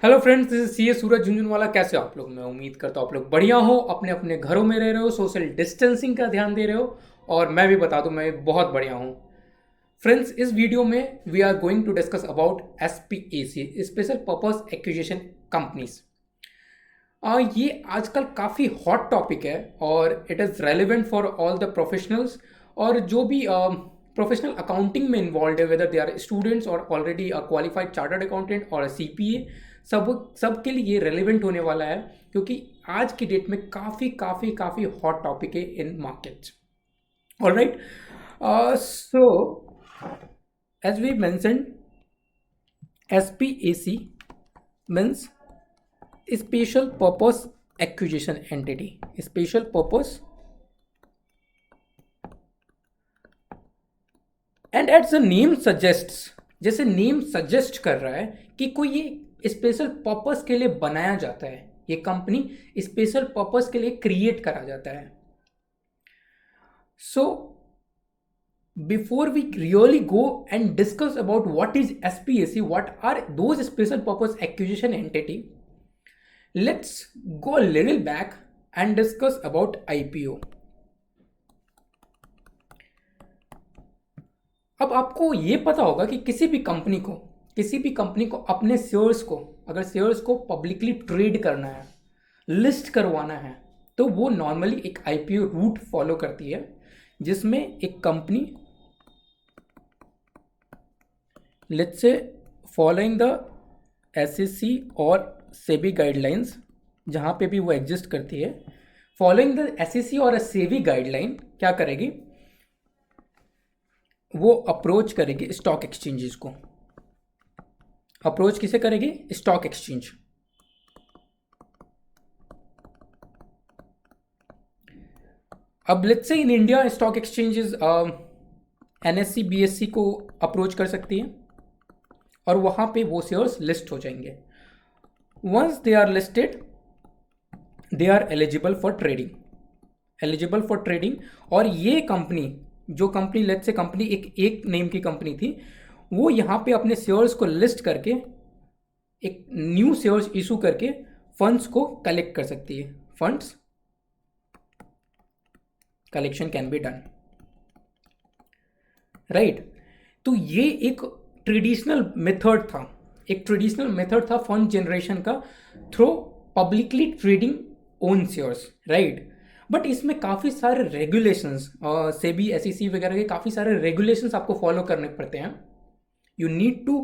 Hello friends, this is C A Suraj Jhunjhunwala. कैसे हो आप लोग? मैं उम्मीद करता हूँ आप लोग बढ़िया हो, अपने अपने घरों में रह रहे हो, सोशल डिस्टेंसिंग का ध्यान दे रहे हो। और मैं भी बता दूं, मैं बहुत बढ़िया हूँ। फ्रेंड्स, इस वीडियो में we are going to discuss about SPAC, special purpose acquisition companies. ये आजकल काफ़ी हॉट टॉपिक है और it is relevant for all the professionals. और जो भी प्रोफेशनल अकाउंटिंग में इन्वॉल्व है, वेदर दे आर स्टूडेंट्स और already a qualified chartered accountant और CPA, सब के लिए ये रेलिवेंट होने वाला है, क्योंकि आज की डेट में काफ़ी काफ़ी काफ़ी हॉट टॉपिक है in markets. Alright, so as we mentioned, SPAC means special purpose acquisition entity। Special purpose and at the name suggests, जैसे नेम सजेस्ट कर रहा है कि कोई ये स्पेशल पर्पस के लिए बनाया जाता है, ये कंपनी स्पेशल पर्पस के लिए क्रिएट करा जाता है। So before we really go and discuss about what is SPAC, what are those special purpose acquisition entity, let's go a little back and discuss about IPO। अब आपको ये पता होगा कि किसी भी कंपनी को अपने शेयर्स को, अगर शेयर्स को पब्लिकली ट्रेड करना है, लिस्ट करवाना है, तो वो नॉर्मली एक IPO रूट फॉलो करती है, जिसमें एक company, let's say following the SEC और सेबी गाइडलाइंस, जहाँ पे भी वो एग्जिस्ट करती है, फॉलोइंग द SEC और सेबी गाइडलाइन क्या करेगी, वो अप्रोच करेगी स्टॉक एक्सचेंजेस को। अप्रोच किसे करेगी? Stock exchange. अब let's say in India stock exchanges NSE BSE को अप्रोच कर सकती है और वहाँ पे वो शेयर्स लिस्ट हो जाएंगे। Once they are listed, they are eligible for trading। और ये कंपनी, जो कंपनी लेट्स से कंपनी एक नेम की कंपनी थी, वो यहाँ पे अपने शेयर्स को लिस्ट करके एक न्यू शेयर्स इशू करके फंड्स को कलेक्ट कर सकती है। Funds collection can be done, right. तो ये एक ट्रेडिशनल मेथड था फंड जनरेशन का, through publicly trading own shares, right. But इसमें काफ़ी सारे रेगुलेशंस, सेबी SEC वगैरह के काफ़ी सारे रेगुलेशंस आपको फॉलो करने पड़ते हैं। You need to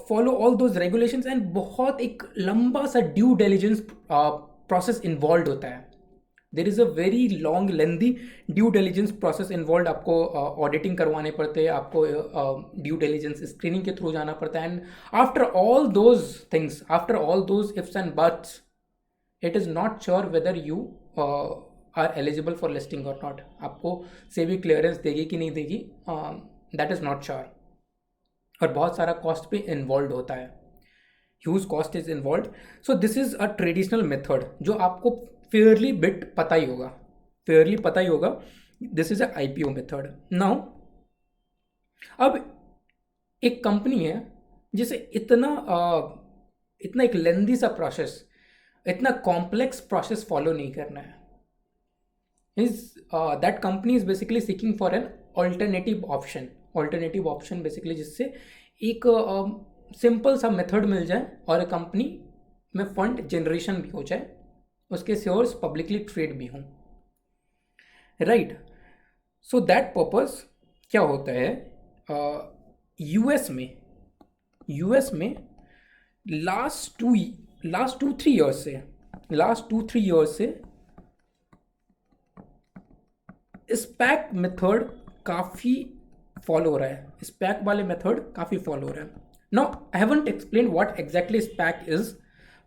follow all those regulations and बहुत एक लंबा सा ड्यू डिलिजेंस प्रोसेस इन्वॉल्व होता है। There is a very long lengthy due diligence process involve. आपको ऑडिटिंग करवाने पड़ते हैं, आपको ड्यू डिलिजेंस स्क्रीनिंग के थ्रू जाना पड़ता है, and after all those things, after all those ifs and buts, it is not sure whether you are eligible for listing और नॉट। आपको सेबी क्लियरेंस देगी कि नहीं देगी, दैट इज़ नॉट श्योर। और बहुत सारा कॉस्ट भी इन्वॉल्व होता है, huge cost is involve. So this is a traditional method जो आपको फेयरली पता ही होगा। This is a IPO method. Now अब एक कंपनी है जिसे इतना एक लेंदी सा प्रोसेस, इतना कॉम्प्लेक्स प्रोसेस फॉलो नहीं करना है। That company is basically seeking for an alternative option basically, जिससे एक सिंपल सा मेथड मिल जाए और कंपनी में फंड जनरेशन भी हो जाए, उसके शेयर्स पब्लिकली ट्रेड भी हों, राइट। सो दैट पर्पस क्या होता है, यूएस में लास्ट टू थ्री ईयर्स से स्पैक मेथड काफ़ी फॉलो हो रहा है। स्पैक वाले मेथड काफ़ी फॉलो हो रहा है। Now I haven't explain what exactly SPAC is,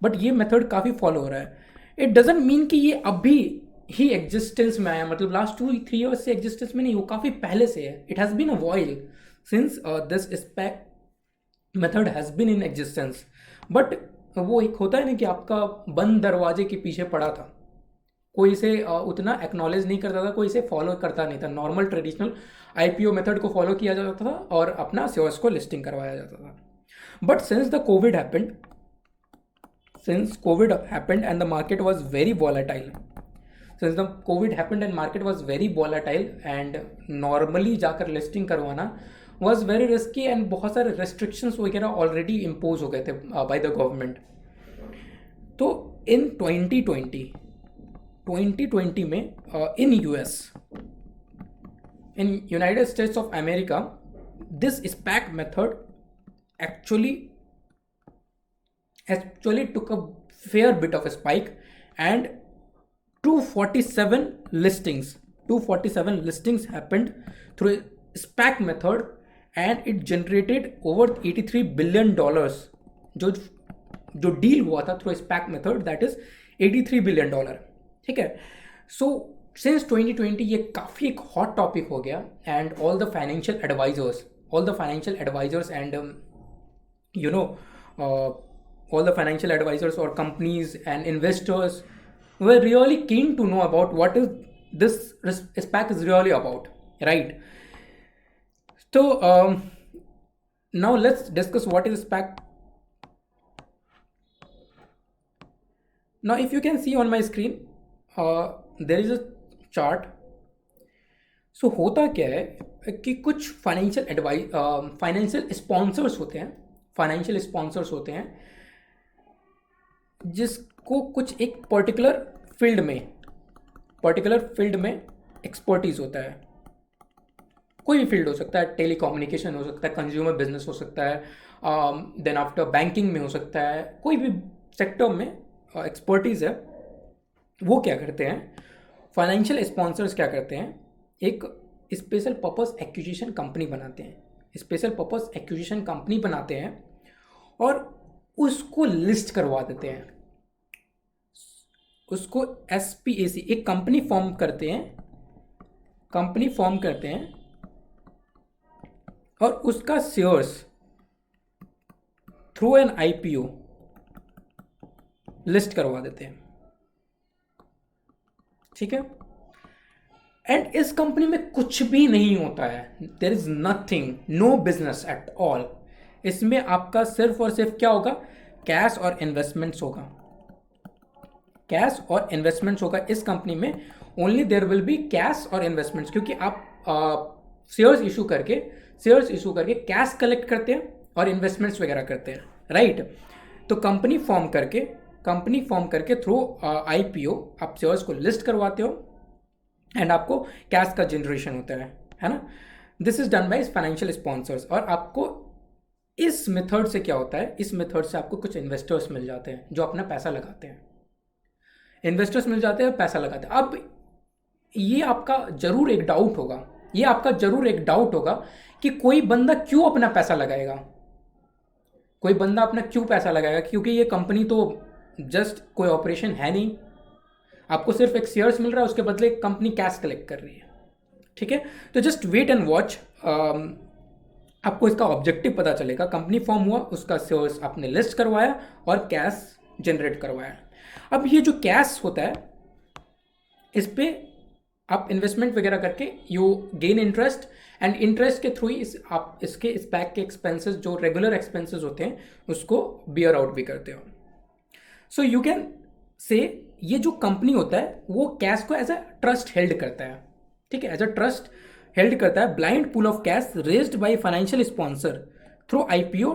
but ये मेथड काफ़ी फॉलो हो रहा है। इट डजेंट मीन कि ये अभी ही एग्जिस्टेंस में आया, मतलब लास्ट 2-3 ईयर्स से एग्जिस्टेंस में नहीं, वो काफ़ी पहले से है। It has been a while since this SPAC method has been in existence. But वो एक होता है ना कि आपका बंद दरवाजे के पीछे पड़ा था, कोई इसे उतना एक्नॉलेज नहीं करता था, कोई इसे फॉलो करता नहीं था। नॉर्मल ट्रेडिशनल IPO मेथड को फॉलो किया जाता था और अपना शेयर्स को लिस्टिंग करवाया जाता था। But since the Covid happened, since COVID happened and the market was very volatile. Since the COVID happened and market was very volatile and normally जाकर लिस्टिंग करवाना was very risky and बहुत सारे restrictions वगैरह already impose हो गए थे by the government. तो in 2020 में in US, in United States of America, this SPAC method actually took a fair bit of a spike, and 247 listings happened through SPAC method, and it generated over $83 billion. जो deal हुआ था through SPAC method, that is $83 billion. ठीक है. So since 2020 ये काफ़ी एक hot topic हो गया, and all the financial advisers and you know all the financial advisors or companies and investors were really keen to know about what is this SPAC is really about, right? So now let's discuss what is SPAC. Now if you can see on my screen, there is a chart. So होता क्या है कि कुछ financial sponsors होते हैं जिसको कुछ एक पर्टिकुलर फील्ड में एक्सपर्टीज होता है. कोई भी फील्ड हो सकता है, टेलीकम्युनिकेशन हो सकता है, कंज्यूमर बिजनेस हो सकता है, देन आफ्टर बैंकिंग में हो सकता है, कोई भी सेक्टर में एक्सपर्टीज है. वो क्या करते हैं, फाइनेंशियल स्पॉन्सर्स क्या करते हैं, एक स्पेशल पर्पस एक्विजिशन कंपनी बनाते हैं और उसको लिस्ट करवा देते हैं. उसको SPAC एक कंपनी फॉर्म करते हैं और उसका shares through an IPO list करवा देते हैं. ठीक है. एंड इस कंपनी में कुछ भी नहीं होता है. There is nothing, no business at all. इसमें आपका सिर्फ और सिर्फ क्या होगा, कैश और इन्वेस्टमेंट्स होगा. इस कंपनी में only there will be cash और इन्वेस्टमेंट्स, क्योंकि आप शेयर्स इशू करके कैश कलेक्ट करते हैं और इन्वेस्टमेंट्स वगैरह करते हैं, राइट. तो कंपनी फॉर्म करके थ्रू IPO आप शेयर्स को लिस्ट करवाते हो एंड आपको कैश का जनरेशन होता है ना. This is done by financial sponsors. और आपको इस मेथड से क्या होता है, इस मेथड से आपको कुछ इन्वेस्टर्स मिल जाते हैं जो अपना पैसा लगाते हैं. अब ये आपका जरूर एक डाउट होगा कि कोई बंदा क्यों अपना पैसा लगाएगा, क्योंकि ये कंपनी तो जस्ट कोई ऑपरेशन है नहीं. आपको सिर्फ एक शेयर्स मिल रहा है, उसके बदले कंपनी कैश कलेक्ट कर रही है. ठीक है. तो जस्ट वेट एंड वॉच, आपको इसका ऑब्जेक्टिव पता चलेगा. कंपनी फॉर्म हुआ, उसका शेयर्स आपने लिस्ट करवाया और कैश जनरेट करवाया. अब ये जो कैश होता है, इस पे आप इन्वेस्टमेंट वगैरह करके you gain interest, and interest के थ्रू ही आप इसके SPAC के एक्सपेंसेस, जो रेगुलर एक्सपेंसेस होते हैं, उसको बियर आउट भी करते हो. सो यू कैन से ये जो कंपनी होता है वो कैश को एज अ ट्रस्ट हेल्ड करता है. ठीक है, एज अ ट्रस्ट हेल्ड करता है. Blind pool of cash raised by financial sponsor through IPO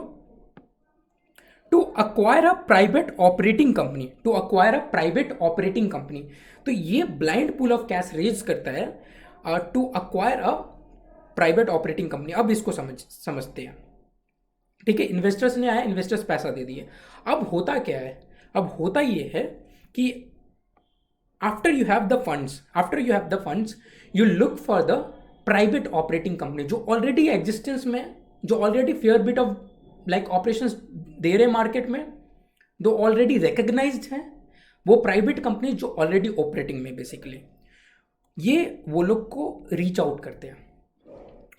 to acquire a private operating company. तो ये blind pool of cash raise करता है to acquire a private operating company. अब इसको समझते हैं. ठीक है. इन्वेस्टर्स ने आया, इन्वेस्टर्स पैसा दे दिए. अब होता क्या है, अब होता ये है कि after you have the funds you look for the private operating company जो ऑलरेडी एग्जिस्टेंस में, जो already fair bit of like operations दे रहे मार्केट में, जो ऑलरेडी रिकग्नाइज्ड हैं, वो प्राइवेट कंपनी जो ऑलरेडी ऑपरेटिंग में. बेसिकली ये वो लोग को रीच आउट करते हैं,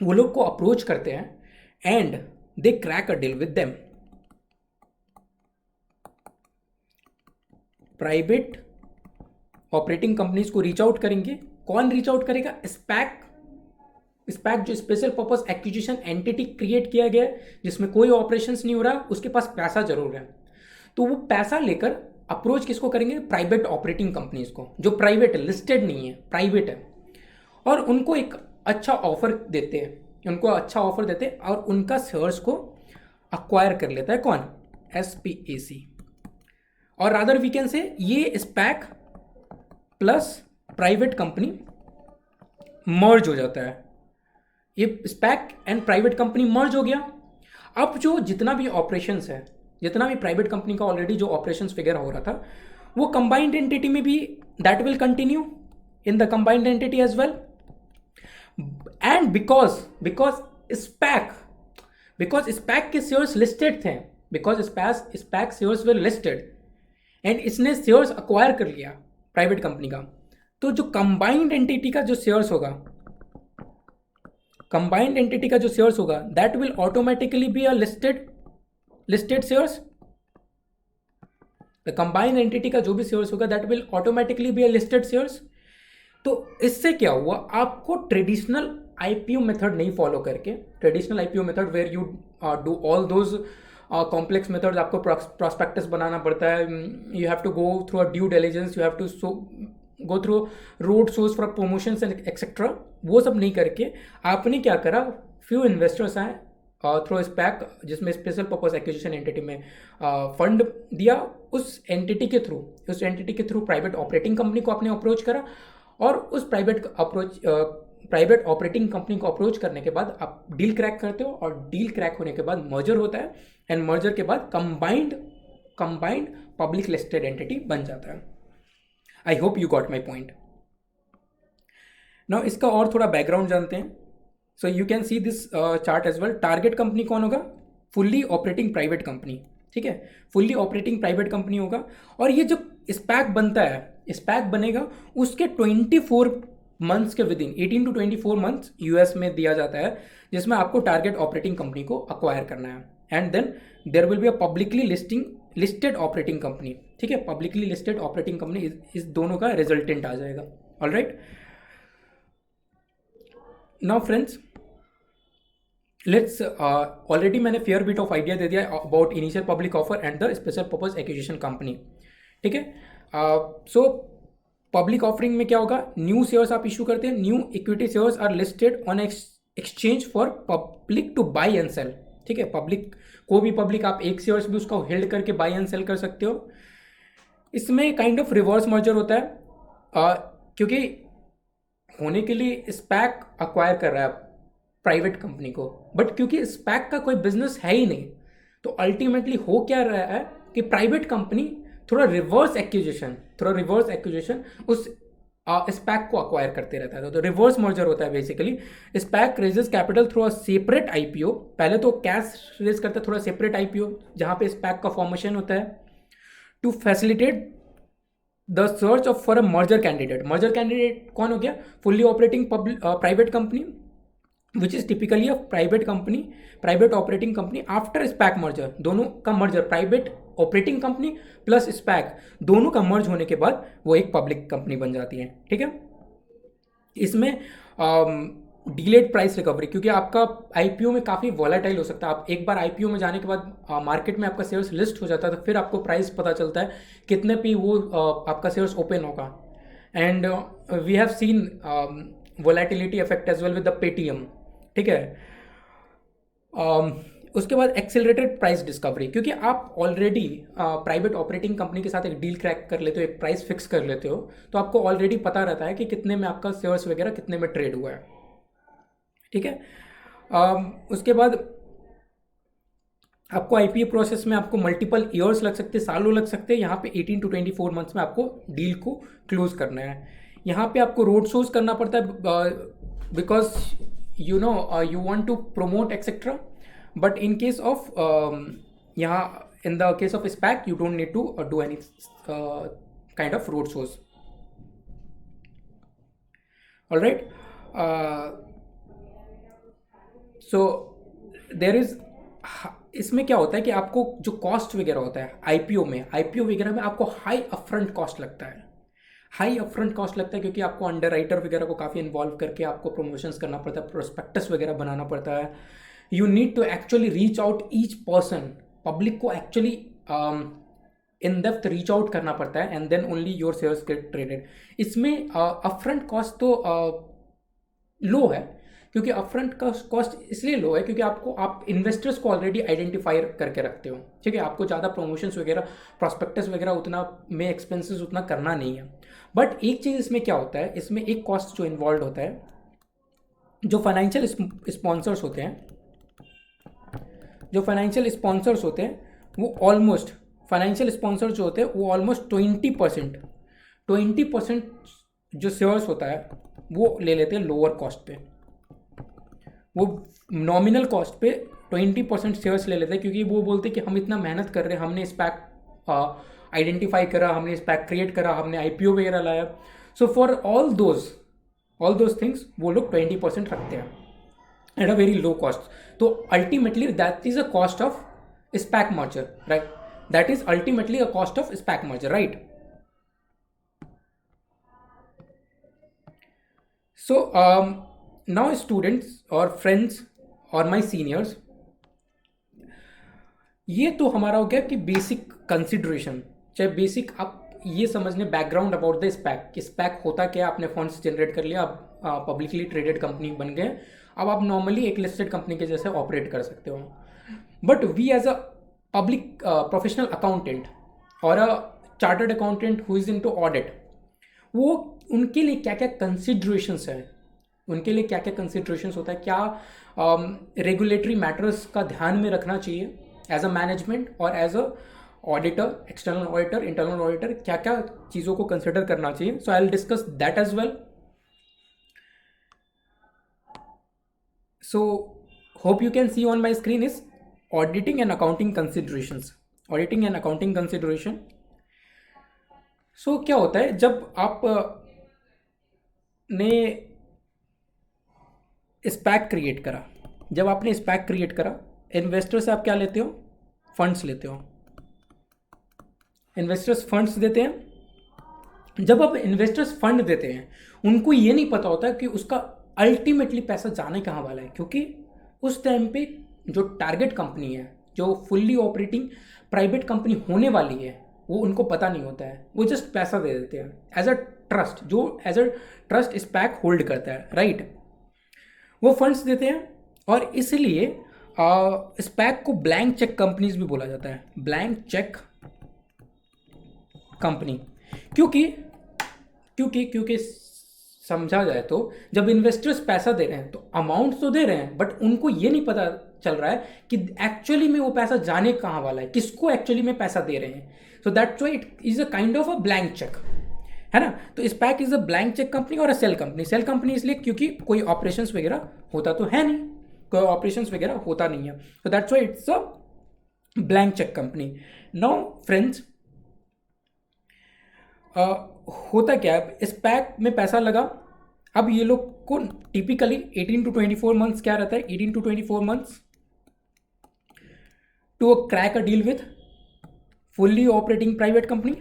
वो लोग को अप्रोच करते हैं, and they crack a deal with them. Private operating companies को रीच आउट करेंगे. कौन रीच आउट करेगा, SPAC जो special purpose acquisition entity create किया गया है, जिसमें कोई ऑपरेशंस नहीं हो रहा, उसके पास पैसा जरूर है. तो वो पैसा लेकर अप्रोच किसको करेंगे, प्राइवेट ऑपरेटिंग कंपनीज को, जो प्राइवेट है, लिस्टेड नहीं है, प्राइवेट है, और उनको एक अच्छा ऑफर देते हैं, उनको अच्छा ऑफर देते हैं और उनका शेयर्स को अक्वायर कर लेता है कौन, SPAC। और रादर वी कैन से ये SPAC plus private company merge हो जाता है, ये SPAC and private company merge हो गया। अब जो जितना भी ऑपरेशंस है, जितना भी प्राइवेट कंपनी का ऑलरेडी जो ऑपरेशंस वगैरह हो रहा था, वो कंबाइंड एंटिटी में भी that will continue in the combined entity as well. And because SPAC के शेयर्स लिस्टेड थे, because SPAC shares were listed and इसने शेयर्स अक्वायर कर लिया प्राइवेट कंपनी का, तो जो कंबाइंड एंटिटी का जो शेयर्स होगा, कंबाइंड एंटिटी का जो शेयर्स होगा that will automatically be a listed shares. The combined entity का जो भी शेयर्स होगा that will automatically be a listed shares. तो इससे क्या हुआ, आपको ट्रेडिशनल आईपीओ मेथड नहीं फॉलो करके, traditional IPO method where you do all those complex methods, आपको प्रॉस्पेक्टस बनाना पड़ता है, you have to go through a due diligence, you have to go through road shows for promotions and etcetera, वो सब नहीं करके आपने क्या करा, फ्यू इन्वेस्टर्स आए थ्रू स्पैक, जिसमें स्पेशल पर्पस एक्विजिशन एंटिटी में फंड दिया, उस एंटिटी के थ्रू प्राइवेट ऑपरेटिंग कंपनी को आपने अप्रोच करा, और उस प्राइवेट ऑपरेटिंग कंपनी को अप्रोच करने के बाद आप डील क्रैक करते हो, और डील क्रैक होने के बाद मर्जर होता है, एंड मर्जर के बाद कंबाइंड पब्लिक लिस्टेड एंटिटी बन जाता है। I hope you got my point. Now इसका और थोड़ा बैकग्राउंड जानते हैं। So you can see this chart as well. Target company कौन होगा, फुल्ली ऑपरेटिंग प्राइवेट कंपनी, ठीक है, फुल्ली ऑपरेटिंग प्राइवेट कंपनी होगा। और ये जो स्पैक बनता है, स्पैक बनेगा उसके 24 मंथ्स के within 18 to 24 months US में दिया जाता है, जिसमें आपको टारगेट ऑपरेटिंग कंपनी को अक्वायर करना है, and then there will be a publicly listed operating company, ठीक है, पब्लिकली लिस्टेड ऑपरेटिंग कंपनी, इस दोनों का रिजल्टेंट आ जाएगा। Alright, now friends let's, already मैंने फेयर बिट ऑफ आइडिया दे दिया about initial public offer and the special purpose acquisition company, ठीक है। सो पब्लिक ऑफरिंग में क्या होगा, न्यू शेयर्स आप इशू करते हैं, new equity shares are listed on exchange for public to buy and sell, ठीक है, पब्लिक को भी, पब्लिक आप एक शेयर्स भी उसका होल्ड करके बाई एंड सेल कर सकते हो। इसमें काइंड ऑफ रिवर्स मर्जर होता है, क्योंकि होने के लिए स्पैक अक्वायर कर रहा है प्राइवेट कंपनी को, बट क्योंकि स्पैक का कोई बिजनेस है ही नहीं, तो अल्टीमेटली हो क्या रहा है कि प्राइवेट कंपनी थोड़ा रिवर्स एक्विजिशन उस स्पैक को अक्वायर करते रहता है, तो रिवर्स मर्जर होता है basically. SPAC raises capital through a separate IPO, पहले तो कैश रेज करता है, थोड़ा सेपरेट आईपीओ जहां पे स्पैक का फॉर्मेशन होता है, to facilitate the search of for a merger candidate. Merger candidate कौन हो गया, fully operating private company which is typically a private operating company after SPAC merger. दोनों का merger, private operating company plus SPAC, दोनों का मर्ज होने के बाद वो एक पब्लिक कंपनी बन जाती है, ठीक है। इसमें डिलेड प्राइस रिकवरी, क्योंकि आपका आईपीओ में काफ़ी वॉलेटाइल हो सकता है, आप एक बार आईपीओ में जाने के बाद मार्केट में आपका शेयर्स लिस्ट हो जाता है, तो फिर आपको प्राइस पता चलता है कितने पे वो आपका शेयर्स ओपन होगा, and we have seen volatility effect as well with the Paytm, ठीक है। उसके बाद एक्सेलरेटेड प्राइस डिस्कवरी, क्योंकि आप ऑलरेडी प्राइवेट ऑपरेटिंग कंपनी के साथ एक डील क्रैक कर लेते हो, एक प्राइस फिक्स कर लेते हो, तो आपको ऑलरेडी पता रहता है कि कितने में आपका शेयर्स वगैरह कितने में ट्रेड हुआ है, ठीक है। उसके बाद आपको आईपीओ प्रोसेस में आपको मल्टीपल ईयर्स लग सकते हैं, सालों लग सकते हैं, यहाँ पे 18 to 24 मंथ्स में आपको डील को क्लोज करना है। यहाँ पे आपको रोड शोज करना पड़ता है, because you know you want to promote etcetera, but in case of यहाँ in the case of SPAC you don't need to do any kind of road shows. Alright, so there is, इसमें क्या होता है कि आपको जो cost वगैरह होता है आईपीओ वगैरह में आपको हाई अपफ्रंट कॉस्ट लगता है, क्योंकि आपको अंडर राइटर वगैरह को काफ़ी इन्वॉल्व करके आपको प्रमोशंस करना पड़ता है, प्रोस्पेक्टस वगैरह बनाना पड़ता है। You need to actually reach out each person, public को actually in depth reach out करना पड़ता है and then only your shares get traded. इसमें अपफ्रंट कॉस्ट तो लो है, क्योंकि अपफ्रंट का कॉस्ट इसलिए लो है क्योंकि आप इन्वेस्टर्स को ऑलरेडी आइडेंटिफाई करके रखते हो, ठीक है। आपको ज़्यादा प्रमोशंस वगैरह, प्रॉस्पेक्टस वगैरह उतना में एक्सपेंसेस उतना करना नहीं है। बट एक चीज़ इसमें क्या होता है, इसमें एक कॉस्ट जो इन्वॉल्व होता है, जो फाइनेंशियल स्पॉन्सर्स होते हैं, जो फाइनेंशियल स्पॉन्सर्स होते हैं वो ऑलमोस्ट, फाइनेंशियल स्पॉन्सर जो होते हैं वो ऑलमोस्ट 20% जो शेयर्स होता है वो ले लेते हैं लोअर कॉस्ट पे। वो नॉमिनल कॉस्ट पे 20% शेयर्स ले लेते हैं, क्योंकि वो बोलते हैं कि हम इतना मेहनत कर रहे हैं, हमने स्पैक आइडेंटिफाई करा, हमने स्पैक क्रिएट करा, हमने आईपीओ वगैरह लाया। So for all those things वो लोग 20% रखते हैं at a very low cost. तो ultimately that is a cost of SPAC merger, right? That is ultimately a cost of SPAC merger, right? So now students और friends और my seniors, ये तो हमारा हो गया कि बेसिक कंसिडरेशन, चाहे बेसिक आप ये समझने बैकग्राउंड अबाउट द स्पैक कि स्पैक होता क्या, आपने फंड्स जनरेट कर लिया, आप पब्लिकली ट्रेडेड कंपनी बन गए, अब आप नॉर्मली एक लिस्टेड कंपनी के जैसे ऑपरेट कर सकते हो। But we as a public professional accountant और a chartered accountant who is into audit, वो उनके लिए क्या क्या कंसिड्रेशंस है, उनके लिए क्या क्या कंसिड्रेशंस होता है, क्या रेगुलेटरी मैटर्स का ध्यान में रखना चाहिए एज अ मैनेजमेंट और as a auditor, external auditor, internal auditor, क्या क्या चीज़ों को कंसिडर करना चाहिए। So I will discuss that as well. So hope you can see on my screen is auditing and accounting considerations, auditing and accounting consideration. So क्या होता है, जब आप ने स्पैक क्रिएट करा, जब आपने स्पैक क्रिएट करा, इन्वेस्टर से आप क्या लेते हो, फंड्स लेते हो, इन्वेस्टर्स फंड्स देते हैं। जब आप इन्वेस्टर्स फंड देते हैं, उनको ये नहीं पता होता कि उसका अल्टीमेटली पैसा जाने कहाँ वाला है, क्योंकि उस टाइम पे जो टारगेट कंपनी है, जो फुल्ली ऑपरेटिंग प्राइवेट कंपनी होने वाली है, वो उनको पता नहीं होता है, वो जस्ट पैसा दे देते हैं एज अ ट्रस्ट, जो as a trust SPAC hold करता है, राइट? वो फंड्स देते हैं और इसलिए स्पैक को ब्लैंक चेक कंपनीज भी बोला जाता है, ब्लैंक चेक कंपनी। क्योंकि क्योंकि क्योंकि समझा जाए तो जब इन्वेस्टर्स पैसा दे रहे हैं तो अमाउंट तो दे रहे हैं, बट उनको ये नहीं पता चल रहा है कि एक्चुअली में वो पैसा जाने कहाँ वाला है, किसको एक्चुअली में पैसा दे रहे हैं। So that's why it is a kind of a blank cheque, है ना? तो SPAC is a blank cheque company और अ सेल कंपनी। सेल कंपनी इसलिए क्योंकि कोई ऑपरेशंस वगैरह होता तो है नहीं, कोई ऑपरेशंस वगैरह होता नहीं है, तो that's why it's a blank cheque company. Now friends, होता क्या है, स्पैक में पैसा लगा, अब ये लोग को टिपिकली 18 to 24 मंथ्स क्या रहता है, 18 to 24 months to crack a deal with fully operating private company.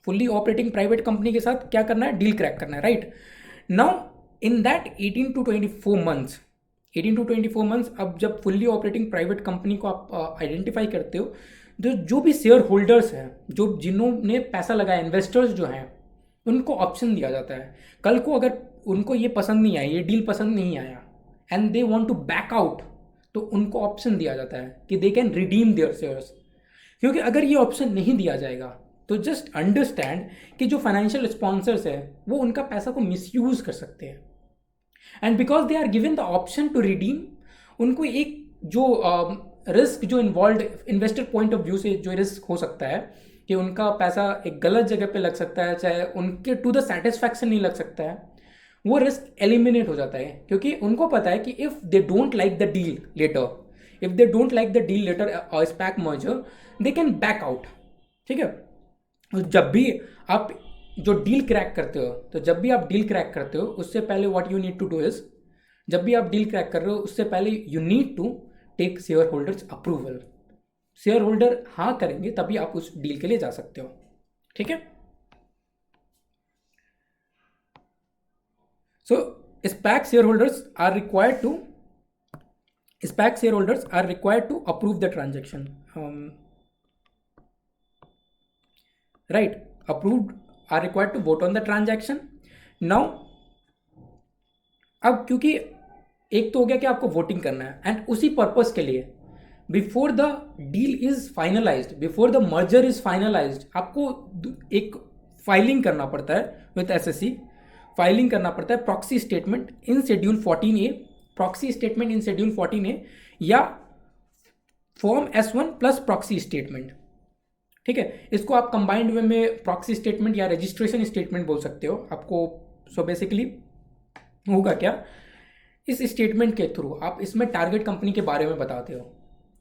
Fully operating private company के साथ क्या करना है, डील क्रैक करना है, right? Now in that 18 to 24 months, 18 to 24 months, अब जब फुल्ली ऑपरेटिंग प्राइवेट कंपनी को आप आइडेंटिफाई करते हो, जो भी शेयर होल्डर्स हैं, जो जिन्होंने पैसा लगाया, इन्वेस्टर्स जो हैं, उनको ऑप्शन दिया जाता है। कल को अगर उनको ये पसंद नहीं आया, ये डील पसंद नहीं आया and they want to back out, तो उनको ऑप्शन दिया जाता है कि they can redeem their shares. क्योंकि अगर ये ऑप्शन नहीं दिया जाएगा तो जस्ट अंडरस्टैंड कि जो फाइनेंशियल स्पॉन्सर्स है वो उनका पैसा को मिसयूज कर सकते हैं, and because they are given the option to redeem, उनको एक जो रिस्क जो involve investor point of view से जो रिस्क हो सकता है कि उनका पैसा एक गलत जगह पे लग सकता है, चाहे उनके टू द सेटिस्फैक्शन नहीं लग सकता है, वो रिस्क एलिमिनेट हो जाता है। क्योंकि उनको पता है कि if they don't like the deal later, if they don't like the deal later SPAC merger, they can back out, ठीक है? जब भी आप जो डील क्रैक करते हो, तो जब भी आप डील क्रैक करते हो उससे पहले what you need to do is, जब भी आप डील क्रैक कर रहे हो उससे पहले you need to take share holders approval. Share holder हाँ करेंगे तभी आप उस डील के लिए जा सकते हो, ठीक है? So SPAC shareholders are required to approve the transaction. Right, approved are required to vote on the transaction. Now अब क्योंकि एक तो हो गया कि आपको वोटिंग करना है, एंड उसी पर्पस के लिए before the deal is finalised, before the merger is finalised, आपको एक फाइलिंग करना पड़ता है विथ एसएससी, फाइलिंग करना पड़ता है proxy statement in schedule 14A, proxy statement in schedule 14A या form S1 plus proxy statement. ठीक है, इसको आप कंबाइंड वे में प्रॉक्सी स्टेटमेंट या रजिस्ट्रेशन स्टेटमेंट बोल सकते हो आपको। सो बेसिकली होगा क्या, इस स्टेटमेंट के थ्रू आप इसमें टारगेट कंपनी के बारे में बताते हो,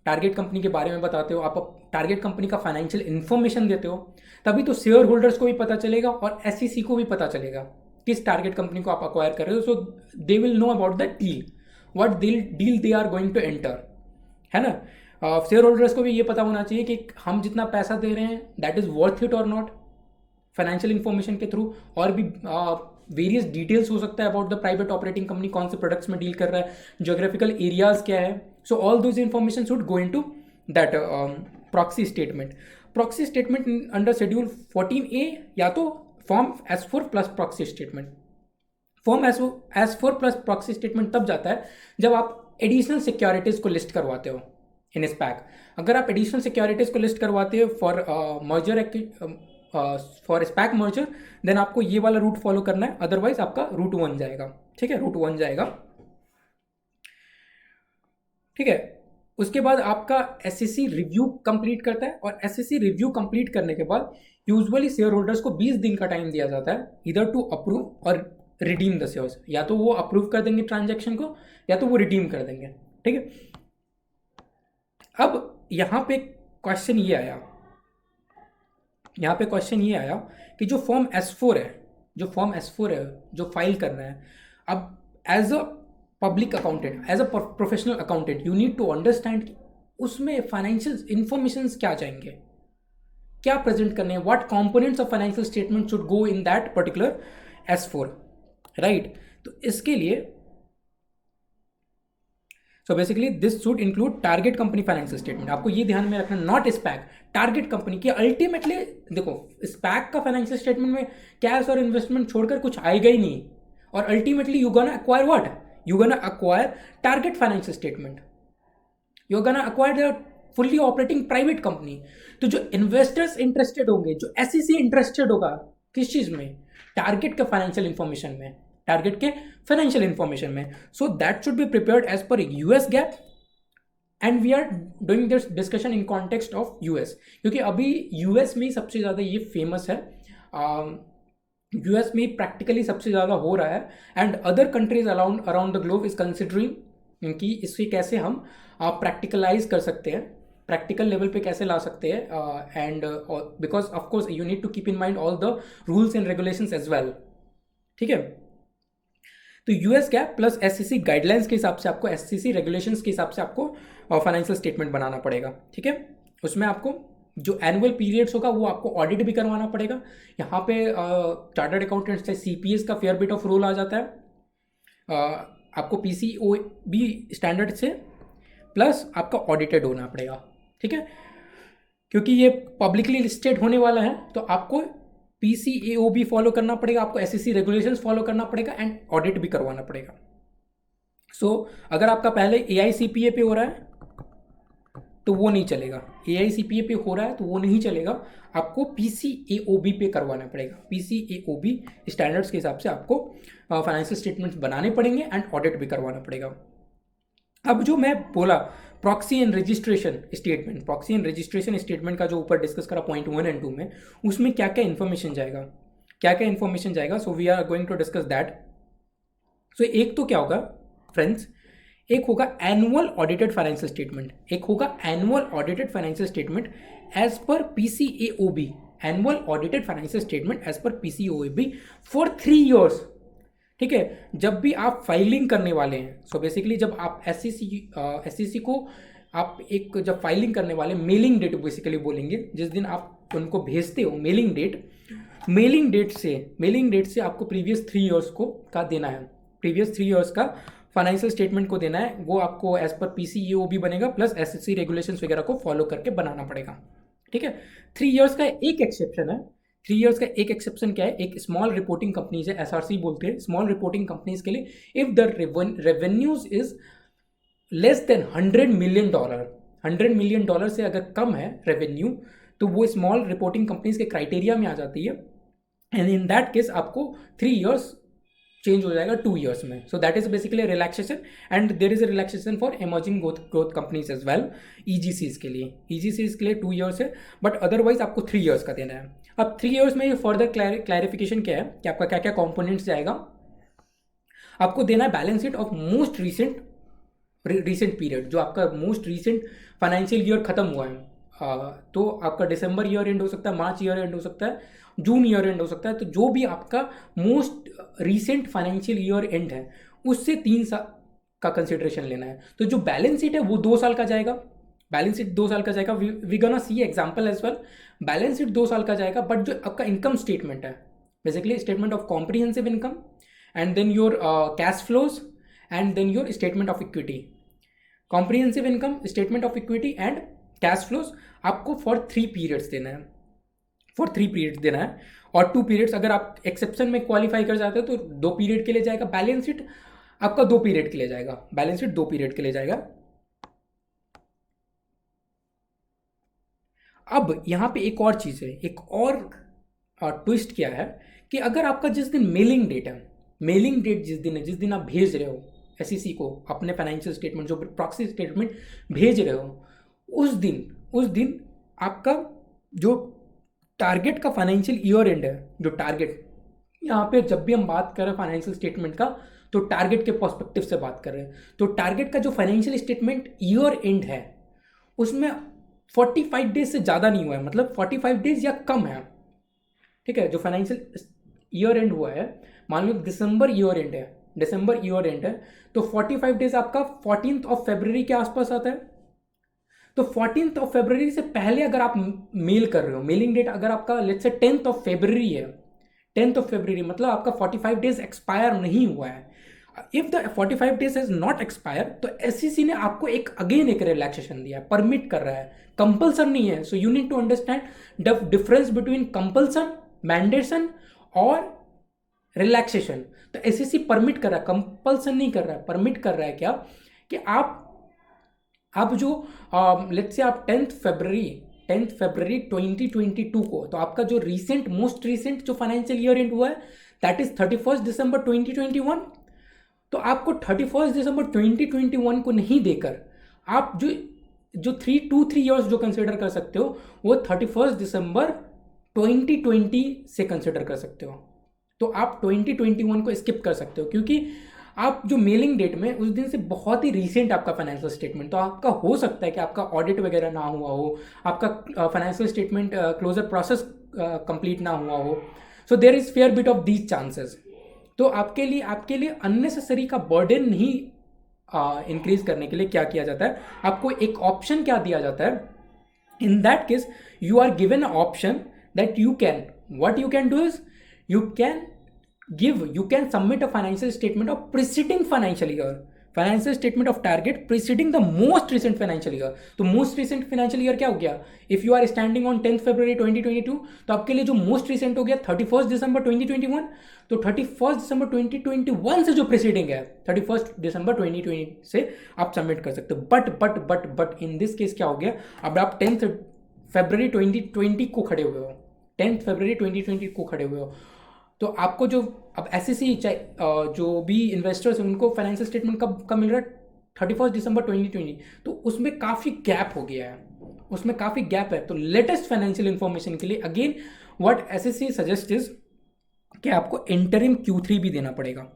टारगेट कंपनी के बारे में बताते हो, आप टारगेट कंपनी का फाइनेंशियल इन्फॉर्मेशन देते हो, तभी तो शेयर होल्डर्स को भी पता चलेगा और एसईसी को भी पता चलेगा किस टारगेट कंपनी को आप अक्वायर कर रहे हो। So they will know about the deal, what deal they are going to enter, है ना। शेयर होल्डर्स को भी ये पता होना चाहिए कि हम जितना पैसा दे रहे हैं दैट इज वर्थ इट और नॉट, फाइनेंशियल इन्फॉर्मेशन के थ्रू। और भी वेरियस डिटेल्स हो सकता है about the private operating company, कौन से प्रोडक्ट्स में डील कर रहा है, ज्योग्राफिकल एरियाज क्या है। So all those information should go into that proxy statement. Proxy statement under schedule 14A या तो form S4 plus proxy statement. Form S4 plus proxy statement तब जाता है जब आप एडिशनल सिक्योरिटीज को लिस्ट करवाते हो इन स्पैक। अगर आप एडिशनल सिक्योरिटीज को लिस्ट करवाते हो for merger for SPAC merger, then आपको ये वाला रूट फॉलो करना है, अदरवाइज आपका रूट 1 जाएगा। ठीक है, रूट 1 जाएगा। ठीक है, उसके बाद आपका एसईसी रिव्यू कंप्लीट करता है, और एसईसी रिव्यू कंप्लीट करने के बाद यूजुअली शेयर होल्डर्स को 20 दिन का टाइम दिया जाता है इधर टू अप्रूव और रिडीम द शेयर्स। या तो वो अप्रूव कर देंगे ट्रांजैक्शन को या तो वो रिडीम कर देंगे। ठीक है, अब यहाँ पे क्वेश्चन ये आया, कि जो फॉर्म S4 है, जो फाइल कर रहे हैं, अब as a public accountant, as a professional accountant, you need to understand उसमें फाइनेंशियल इंफॉर्मेशन क्या चाहिए, क्या प्रेजेंट करने हैं, what components of financial statement should go in that particular S4, right. तो इसके लिए so basically this should include target company financial statement. आपको ये ध्यान में रखना, नॉट स्पैक, टारगेट कंपनी की। अल्टीमेटली देखो, स्पैक का फाइनेंशियल स्टेटमेंट में कैश और इन्वेस्टमेंट छोड़कर कुछ आएगा ही नहीं, और ultimately you gonna acquire what, you gonna acquire target financial statement, you gonna acquire the fully operating private company. तो जो इन्वेस्टर्स इंटरेस्टेड होंगे, जो एसईसी इंटरेस्टेड होगा किस चीज में, टारगेट के फाइनेंशियल इंफॉर्मेशन में, टारगेट के फाइनेंशियल इंफॉर्मेशन में। So that should be prepared as per US GAAP, and we are doing this discussion in context of US, क्योंकि अभी यूएस में सबसे ज़्यादा ये फेमस है, यूएस में प्रैक्टिकली सबसे ज़्यादा हो रहा है, and other countries around the globe is considering कि इससे कैसे हम प्रैक्टिकलाइज कर सकते हैं, प्रैक्टिकल लेवल पे कैसे ला सकते हैं, and because of course you need to keep in mind all the rules and regulations as well. ठीक है, तो US GAAP plus SEC guidelines के हिसाब से आपको, एसईसी रेगुलेशंस के हिसाब से आपको फाइनेंशियल स्टेटमेंट बनाना पड़ेगा। ठीक है, उसमें आपको जो एनुअल पीरियड्स होगा वो आपको ऑडिट भी करवाना पड़ेगा। यहाँ पे चार्टर्ड अकाउंटेंट्स से सीपीएस का फेयर बिट ऑफ रोल आ जाता है, आपको पीसीओ भी स्टैंडर्ड से प्लस आपका ऑडिटेड होना पड़ेगा। ठीक है, क्योंकि ये पब्लिकली लिस्टेड होने वाला है, तो आपको पीसीएओबी फॉलो करना पड़ेगा, आपको एसईसी रेगुलेशंस फॉलो करना पड़ेगा, एंड ऑडिट भी करवाना पड़ेगा। सो अगर आपका पहले एआईसीपीए पे हो रहा है तो वो नहीं चलेगा, एआईसीपीए पे हो रहा है तो वो नहीं चलेगा, आपको पीसीएओबी पे करवाना पड़ेगा। पीसीएओबी स्टैंडर्ड्स के हिसाब से आपको फाइनेंशियल स्टेटमेंट्स बनाने पड़ेंगे एंड ऑडिट भी करवाना पड़ेगा। अब जो मैं बोला proxy and registration statement, proxy and registration statement का जो ऊपर डिस्कस करा पॉइंट 1 एंड 2 में, उसमें क्या क्या इन्फॉर्मेशन जाएगा, क्या क्या इन्फॉर्मेशन जाएगा। So we are going to discuss that. So एक तो क्या होगा फ्रेंड्स, एक होगा एनुअल ऑडिटेड फाइनेंशियल स्टेटमेंट, एक होगा annual audited financial statement as per PCAOB, annual audited financial statement as per PCAOB for 3 years। ठीक है, जब भी आप फाइलिंग करने वाले हैं, सो बेसिकली जब आप एसईसी को आप एक जब फाइलिंग करने वाले, मेलिंग डेट बेसिकली बोलेंगे, जिस दिन आप उनको भेजते हो, मेलिंग डेट से आपको प्रीवियस 3 years को का देना है, प्रीवियस 3 years का फाइनेंशियल स्टेटमेंट को देना है। वो आपको एज पर पीसीईओबी बनेगा, प्लस एसएससी रेगुलेशंस वगैरह को फॉलो करके बनाना पड़ेगा। ठीक है, 3 years का एक एक्सेप्शन है 3 इयर्स का एक एक्सेप्शन क्या है, एक स्मॉल रिपोर्टिंग कंपनीज है, एसआरसी बोलते हैं स्मॉल रिपोर्टिंग कंपनीज के लिए, if the revenues is less than $100 million, $100 million से अगर कम है रेवेन्यू, तो वो स्मॉल रिपोर्टिंग कंपनीज के क्राइटेरिया में आ जाती है, एंड इन दैट केस आपको 3 इयर्स चेंज हो जाएगा 2 इयर्स में. So that is basically relaxation, and there is a relaxation for emerging growth companies as well. EGCs के लिए, ईजीसीज के लिए 2 इयर्स है, बट अदरवाइज आपको 3 इयर्स का देना है. अब 3 इयर्स में फर्दर क्लैरिफिकेशन क्या है कि आपका क्या क्या कॉम्पोनेंट्स जाएगा. आपको देना है balance sheet of most recent period, जो आपका मोस्ट रिसेंट फाइनेंशियल ईयर खत्म हुआ है. तो आपका दिसंबर ईयर एंड हो सकता है, मार्च ईयर एंड हो सकता है, जून ईयर एंड हो सकता है. तो जो भी आपका most recent financial year and है उससे 3 साल का कंसिडरेशन लेना है. तो जो बैलेंस शीट है वो 2 साल का जाएगा. बैलेंस शीट 2 साल का जाएगा. We gonna see example as well. Balance sheet 2 साल का जाएगा, बट जो आपका इनकम स्टेटमेंट है, basically statement of comprehensive income, and then your cash flows, and then your statement of equity. Comprehensive income, statement of equity and cash flows आपको for 3 periods देना है. For 3 periods देना है, और 2 periods अगर आप exception में क्वालिफाई कर जाते हो तो 2 पीरियड के लिए जाएगा. बैलेंस शीट आपका 2 पीरियड के लिए जाएगा. बैलेंस शीट 2 पीरियड के लिए जाएगा. अब यहाँ पे एक और चीज़ है, एक और ट्विस्ट क्या है कि अगर आपका जिस दिन मेलिंग डेट है, मेलिंग डेट जिस दिन है, जिस दिन आप भेज रहे हो एसईसी को अपने फाइनेंशियल स्टेटमेंट, जो प्रॉक्सी स्टेटमेंट भेज रहे हो, उस दिन आपका जो टारगेट का फाइनेंशियल ईयर एंड है, जो टारगेट, यहाँ पे जब भी हम बात कर रहे हैं फाइनेंशियल स्टेटमेंट का तो टारगेट के पर्सपेक्टिव से बात कर रहे हैं. तो टारगेट का जो फाइनेंशियल स्टेटमेंट ईयर एंड है उसमें 45 डेज से ज़्यादा नहीं हुआ है, मतलब 45 डेज या कम है. ठीक है, जो फाइनेंशियल ईयर एंड हुआ है, मान लो दिसंबर ईयर एंड है, तो 45 डेज आपका 14 फरवरी के आसपास आता है. तो 14 फरवरी से पहले अगर आप मेल कर रहे हो, मेलिंग डेट अगर आपका लेट्स से 10 फरवरी है, 10 फरवरी मतलब आपका 45 डेज एक्सपायर नहीं हुआ है. If the 45 days has not expire, तो एसईसी ने आपको एक रिलैक्सेशन दिया है, परमिट कर रहा है, कंपल्सन नहीं है. So you need to understand the difference between compulsion, mandation और रिलैक्सेशन. तो एसईसी परमिट कर रहा है, कंपल्सन नहीं कर रहा है, परमिट कर रहा है. क्या कि आप जो लेट्स से आप 10 फरवरी 2022 को, तो आपका जो मोस्ट रिसेंट जो फाइनेंशियल ईयर एंड हुआ है दैट इज 31 दिसंबर 2021. तो आपको 31 दिसंबर 2021 को नहीं देकर आप जो 3 इयर्स जो कंसिडर कर सकते हो वो 31 दिसंबर 2020 से कंसिडर कर सकते हो. तो आप 2021 को स्किप कर सकते हो, क्योंकि आप जो मेलिंग डेट में उस दिन से बहुत ही रीसेंट आपका फाइनेंशियल स्टेटमेंट, तो आपका हो सकता है कि आपका ऑडिट वगैरह ना हुआ हो, आपका financial statement closure process complete ना हुआ हो. So there is fair bit of these chances. तो आपके लिए अननेसेसरी का बर्डन नहीं इंक्रीज करने के लिए क्या किया जाता है, आपको एक ऑप्शन क्या दिया जाता है. In that case you are given a option that you can do is you can submit a financial statement of preceding financial year, financial statement of target preceding the most recent financial year. तो most recent financial year क्या हो गया, if you are standing on 10th February 2022, तो आपके लिए जो most recent हो गया 31st December 2021. तो 31st December 2021 से जो preceding है 31st December 2020 से आप सबमिट कर सकते हो. बट इन दिस केस क्या हो गया, अब आप 10th February 2020 को खड़े हुए हो, 10th February 2020 को खड़े हुए हो. तो आपको जो अब एसईसी जो भी इन्वेस्टर्स हैं उनको फाइनेंशियल स्टेटमेंट कब मिल रहा है, 31 दिसंबर 2020. तो उसमें काफ़ी गैप हो गया है, तो लेटेस्ट फाइनेंशियल इन्फॉर्मेशन के लिए again what SEC suggest is कि आपको इंटरिम Q3 भी देना पड़ेगा.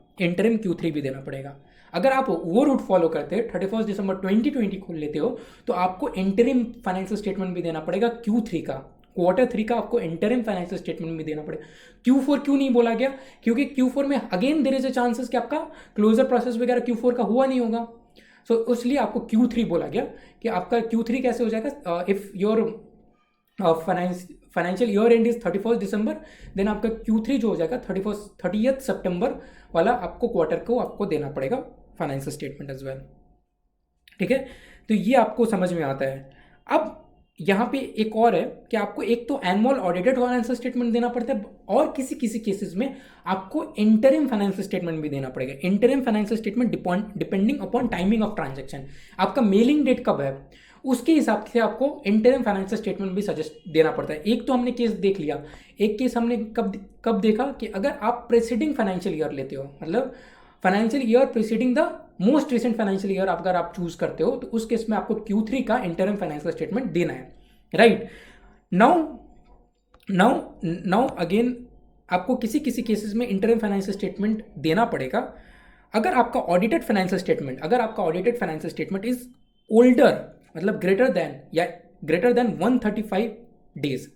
अगर आप वो रूट फॉलो करते हैं 31 दिसंबर 2020 को लेते हो, तो आपको इंटरिम फाइनेंशियल स्टेटमेंट भी देना पड़ेगा Q3 का, Q3 का आपको इंटरिम फाइनेंशियल स्टेटमेंट भी देना पड़ेगा. Q4 क्यों नहीं बोला गया, क्योंकि Q4 में again there is a chances कि आपका क्लोजर प्रोसेस वगैरह Q4 का हुआ नहीं होगा. सो इसलिए आपको Q3 बोला गया कि आपका Q3 कैसे हो जाएगा, if your financial year end is 31 December, then आपका Q3 जो हो जाएगा 30th सितंबर वाला आपको क्वार्टर को आपको देना पड़ेगा फाइनेंशियल स्टेटमेंट एज वेल. ठीक है, तो ये आपको समझ में आता है. अब यहाँ पे एक और है कि आपको एक तो एनुअल ऑडिटेड फाइनेंशियल स्टेटमेंट देना पड़ता है, और किसी किसी केसेस में आपको इंटरिम फाइनेंशियल स्टेटमेंट भी देना पड़ेगा। Interim financial statement depending upon timing of transaction, आपका मेलिंग डेट कब है उसके हिसाब से आपको इंटरिम फाइनेंशियल स्टेटमेंट भी सजेस्ट देना पड़ता है। एक तो हमने केस देख लिया, एक केस हमने कब देखा कि अगर आप प्रेसिडिंग फाइनेंशियल ईयर लेते हो, मतलब financial year preceding the most recent financial year अगर आप चूज करते हो, तो उस केस में आपको Q3 का इंटरिम फाइनेंशियल स्टेटमेंट देना है, राइट। नाउ अगेन आपको किसी किसी केसेस में इंटरिम फाइनेंशियल स्टेटमेंट देना पड़ेगा अगर आपका audited financial statement is older, मतलब ग्रेटर देन 135 डेज,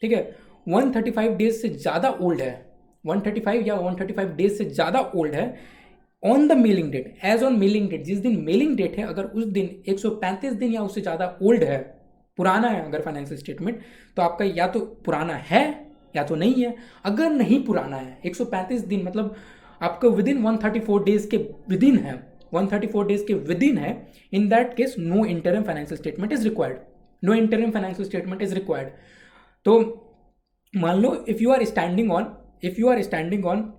ठीक है। 135 डेज से ज़्यादा ओल्ड है, 135 या 135 डेज से ज़्यादा ओल्ड है on the mailing date, as on mailing date, जिस दिन मेलिंग डेट है, अगर उस दिन 135 दिन या उससे ज़्यादा ओल्ड है, पुराना है अगर फाइनेंशियल स्टेटमेंट, तो आपका या तो पुराना है या तो नहीं है। अगर नहीं पुराना है, 135 दिन मतलब आपको विदिन 134 डेज के विदिन है, 134 डेज के विदिन है, in that case no interim financial statement is required, no interim financial statement is required. तो मान लो if you are standing on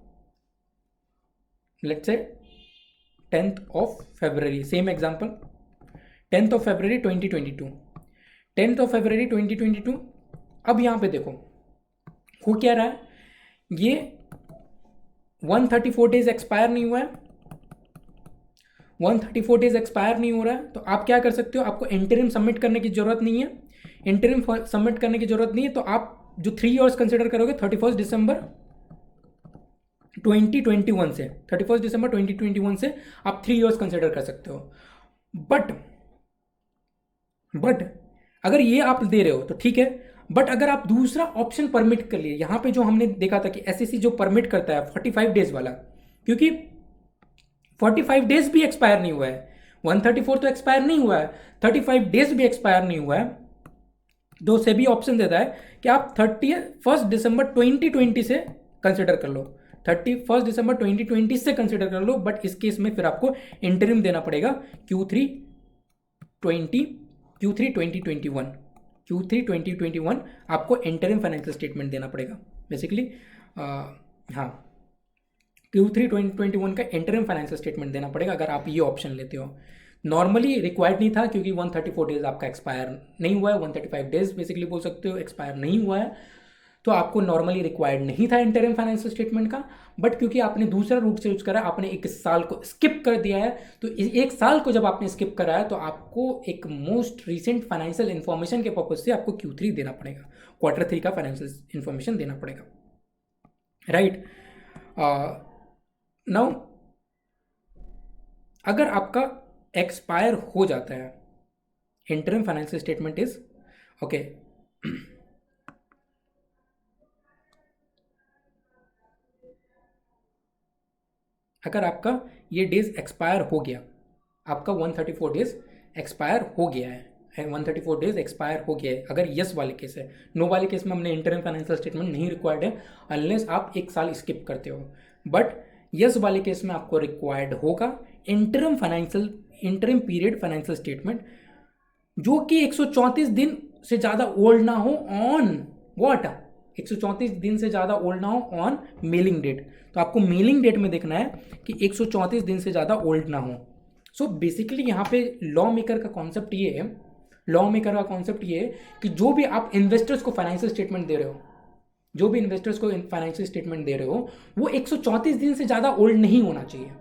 let's say 10th of February, same example, 10th of February 2022, 10th of February 2022। अब यहाँ पे देखो हो क्या रहा है, ये 134 डेज एक्सपायर नहीं हुआ है, 134 डेज एक्सपायर नहीं हो रहा है, तो आप क्या कर सकते हो, आपको इंटरिम सबमिट करने की जरूरत नहीं है, इंटरिम सबमिट करने की जरूरत नहीं है, तो आप जो 3 इयर्स कंसिडर करोगे 31 दिसंबर 2021 से, 31 दिसंबर 2021 से आप 3 इयर्स कंसिडर कर सकते हो। बट अगर ये आप दे रहे हो तो ठीक है, बट अगर आप दूसरा ऑप्शन परमिट कर लिए, यहां पे जो हमने देखा था कि एसईसी जो परमिट करता है 45 डेज वाला, क्योंकि 45 डेज भी एक्सपायर नहीं हुआ है, 134 तो एक्सपायर नहीं हुआ है, 35 डेज भी एक्सपायर नहीं हुआ है, तो सेबी ऑप्शन देता है कि आप 31 दिसंबर 2020 से कंसिडर कर लो, 31 दिसंबर 2020 से कंसिडर कर लो, बट इस केस में फिर आपको इंटरिम देना पड़ेगा Q3 2021 आपको इंटरिम फाइनेंशियल स्टेटमेंट देना पड़ेगा बेसिकली। हाँ, Q3 2021 का इंटरिम फाइनेंशियल स्टेटमेंट देना पड़ेगा अगर आप ये ऑप्शन लेते हो। नॉर्मली रिक्वायर्ड नहीं था क्योंकि 134 डेज आपका एक्सपायर नहीं हुआ है, 135 डेज बेसिकली बोल सकते हो एक्सपायर नहीं हुआ है, तो आपको नॉर्मली रिक्वायर्ड नहीं था इंटरिम फाइनेंशियल स्टेटमेंट का। बट क्योंकि आपने दूसरा रूट चूज करा, आपने एक साल को स्किप कर दिया है, तो एक साल को जब आपने स्किप करा है तो आपको एक मोस्ट रिसेंट फाइनेंशियल इन्फॉर्मेशन के पर्पज से आपको Q3 देना पड़ेगा, Q3 का फाइनेंशियल इन्फॉर्मेशन देना पड़ेगा, राइट। नाउ अगर आपका एक्सपायर हो जाता है, interim financial statement is okay, अगर आपका ये डेज एक्सपायर हो गया, आपका 134 डेज एक्सपायर हो गया है, 134 डेज एक्सपायर हो गया है, अगर यस वाले केस है, नो वाले केस में हमने इंटरिम फाइनेंशियल स्टेटमेंट नहीं रिक्वायर्ड है अनलेस आप एक साल स्किप करते हो, बट यस वाले केस में आपको रिक्वायर्ड होगा इंटरिम पीरियड फाइनेंशियल स्टेटमेंट, जो कि 134 दिन से ज़्यादा ओल्ड ना हो ऑन व्हाट, 134 दिन से ज़्यादा ओल्ड ना हो ऑन मेलिंग डेट। तो आपको मेलिंग डेट में देखना है कि 134 दिन से ज़्यादा ओल्ड ना हो। सो बेसिकली यहाँ पे लॉ मेकर का कॉन्सेप्ट ये है, कि जो भी आप इन्वेस्टर्स को फाइनेंशियल स्टेटमेंट दे रहे हो, वो 134 दिन से ज़्यादा ओल्ड नहीं होना चाहिए,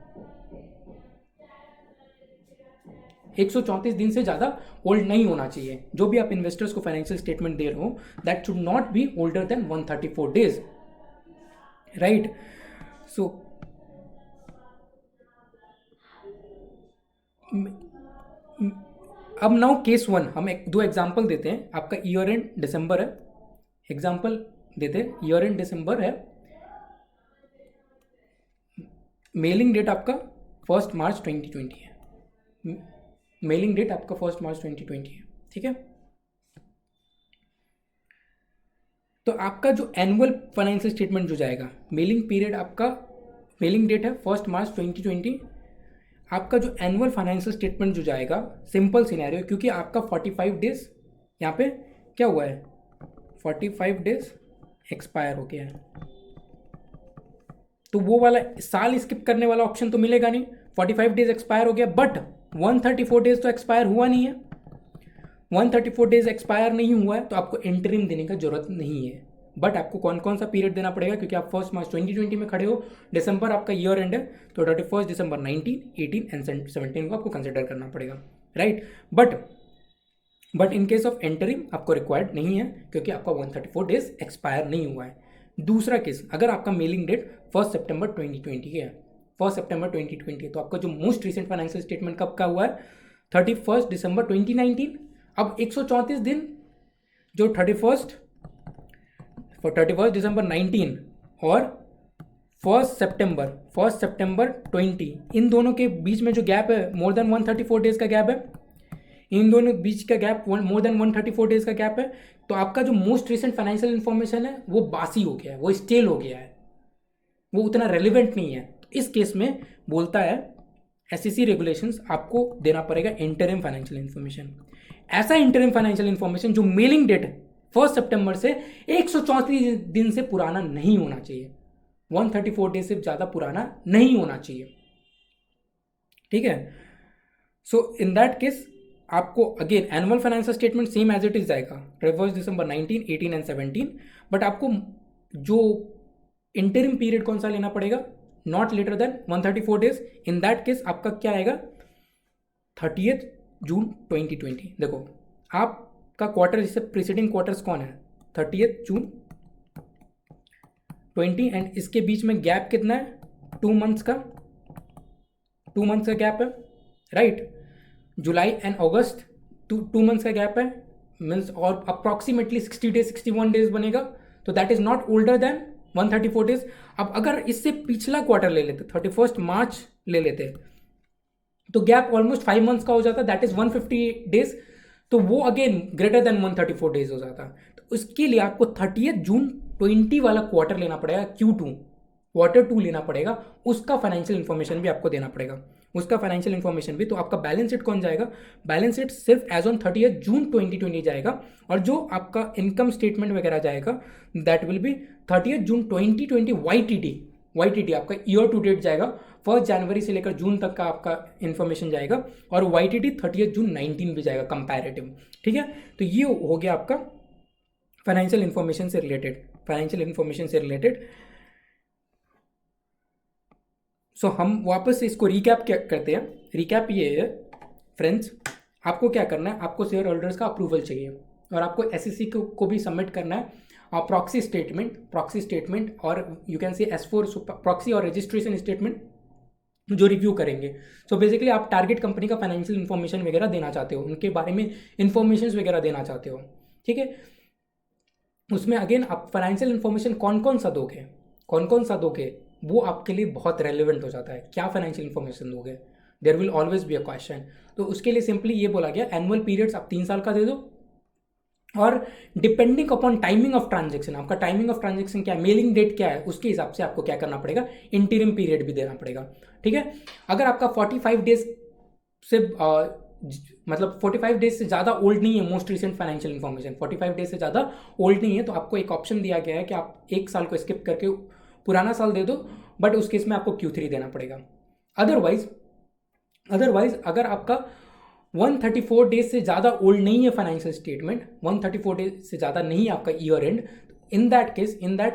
134 दिन से ज़्यादा ओल्ड नहीं होना चाहिए। जो भी आप इन्वेस्टर्स को फाइनेंशियल स्टेटमेंट दे रहे हो, that should not be older than 134 days, right. So अब नाउ केस 1 हम दो एग्जांपल देते हैं। आपका ईयर एंड दिसंबर है, एग्जांपल देते हैं, ईयर एंड दिसंबर है, मेलिंग डेट आपका 1 मार्च 2020 है, मेलिंग डेट आपका 1 मार्च 2020 है, ठीक है। तो आपका जो एनुअल फाइनेंशियल स्टेटमेंट जो जाएगा, मेलिंग पीरियड आपका, मेलिंग डेट है 1 मार्च 2020, आपका जो एनुअल फाइनेंशियल स्टेटमेंट जो जाएगा, सिंपल सिनेरियो, क्योंकि आपका 45 डेज यहाँ पे क्या हुआ है, 45 डेज एक्सपायर हो गया है, तो वो वाला साल स्किप करने वाला ऑप्शन तो मिलेगा नहीं। 45 डेज एक्सपायर हो गया, बट 134 डेज तो एक्सपायर हुआ नहीं है। 134 डेज एक्सपायर नहीं हुआ है तो आपको इंटरिम देने का जरूरत नहीं है। बट आपको कौन कौन सा पीरियड देना पड़ेगा, क्योंकि आप 1 मार्च 2020 में खड़े हो, दिसंबर आपका ईयर एंड है, तो 31 दिसंबर 19, 18 एंड 17 को आपको कंसिडर करना पड़ेगा, right. But in case of interim आपको रिक्वायर्ड नहीं है, क्योंकि आपका 134 डेज एक्सपायर नहीं हुआ है। दूसरा केस, अगर आपका मेलिंग डेट 1 सितंबर 2020 है, 1 सितंबर 2020, तो आपका जो मोस्ट रिसेंट फाइनेंशियल स्टेटमेंट कब का हुआ है, 31 दिसंबर 2019। अब 134 दिन, जो 31 दिसंबर 19 और 1 सितंबर 20, इन दोनों के बीच में जो गैप है, मोर देन 134 डेज का गैप है, इन दोनों बीच का गैप मोर देन 134 डेज का गैप है, तो आपका जो मोस्ट रिसेंट फाइनेंशियल इन्फॉर्मेशन है वो बासी हो गया है, वो स्टेल हो गया है, वो उतना रेलिवेंट नहीं है। तो इस केस में बोलता है एसईसी रेगुलेशंस, आपको देना पड़ेगा इंटरिम फाइनेंशियल इन्फॉर्मेशन। ऐसा इंटरिम फाइनेंशियल इन्फॉर्मेशन जो मेलिंग डेट 1 सितंबर से 134 दिन से पुराना नहीं होना चाहिए, 134 डेज से ज़्यादा पुराना नहीं होना चाहिए, ठीक है। सो इन दैट केस आपको again annual financial statement same as it is जाएगा, 31 दिसंबर 19, 18 एंड 17, बट आपको जो इंटरिम पीरियड कौन सा लेना पड़ेगा, not later then 134 days. In that case आपका क्या आएगा, 30 जून 2020। देखो आपका क्वार्टर, जैसे प्रीसीडिंग क्वार्टर्स कौन है, 30 जून 20, एंड इसके बीच में गैप कितना है, 2 मंथ्स का, 2 मंथ्स का गैप है, right. July and August 2 months का गैप है, मीन्स और अप्रॉक्सीमेटली 60 डेज 61 डेज बनेगा, तो that is not older than 134 days. अब अगर इससे पिछला क्वार्टर ले लेते, 31 मार्च ले लेते, तो गैप ऑलमोस्ट 5 मंथ्स का हो जाता, दैट इज 150 डेज, तो वो अगेन ग्रेटर देन 134 डेज हो जाता। तो उसके लिए आपको 30 जून 20 वाला क्वार्टर लेना पड़ेगा, क्वार्टर 2 लेना पड़ेगा, उसका फाइनेंशियल इन्फॉर्मेशन भी आपको देना पड़ेगा, उसका फाइनेंशियल इन्फॉर्मेशन भी। तो आपका बैलेंस शीट कौन जाएगा, बैलेंस शीट सिर्फ एज ऑन 30 जून 2020 जाएगा, और जो आपका इनकम स्टेटमेंट वगैरह जाएगा that will B 30 June 2020 YTD आपका ईयर टू डेट जाएगा, 1 जनवरी से लेकर जून तक का आपका इन्फॉर्मेशन जाएगा, और वाईटीडी 30 जून 19 भी जाएगा कंपैरेटिव, ठीक है। तो ये हो गया आपका फाइनेंशियल इन्फॉर्मेशन से रिलेटेड। सो हम वापस से इसको रिकैप क्या करते हैं। रिकैप ये है फ्रेंड्स, आपको क्या करना है, आपको शेयर होल्डर्स का अप्रूवल चाहिए, और आपको एसईसी को भी सबमिट करना है प्रॉक्सी स्टेटमेंट और you can say S4 proxy और रजिस्ट्रेशन स्टेटमेंट जो रिव्यू करेंगे। सो बेसिकली आप टारगेट कंपनी का फाइनेंशियल इन्फॉर्मेशन वगैरह देना चाहते हो, उनके बारे में इन्फॉर्मेशन वगैरह देना चाहते हो, ठीक है। उसमें अगेन आप फाइनेंशियल इन्फॉर्मेशन कौन कौन सा दोगे वो आपके लिए बहुत रेलिवेंट हो जाता है। क्या फाइनेंशियल इन्फॉर्मेशन दोगे, there will always be a question. तो उसके लिए सिंपली ये बोला गया एनुअल पीरियड्स आप 3 साल का दे दो, और depending upon timing of transaction, आपका टाइमिंग ऑफ ट्रांजेक्शन क्या है, मेलिंग डेट क्या है, उसके हिसाब से आपको क्या करना पड़ेगा, इंटीरिम पीरियड भी देना पड़ेगा, ठीक है। अगर आपका 45 डेज से मतलब 45 डेज से ज़्यादा ओल्ड नहीं है most recent financial information, 45 days से ज़्यादा ओल्ड नहीं है, तो आपको एक ऑप्शन दिया गया है कि आप 1 साल को स्किप करके पुराना साल दे दो, बट उस केस में आपको Q3 देना पड़ेगा। अदरवाइज अगर आपका 134 डेज से ज़्यादा ओल्ड नहीं है फाइनेंशियल स्टेटमेंट, 134 डेज से ज़्यादा नहीं है आपका year and, in that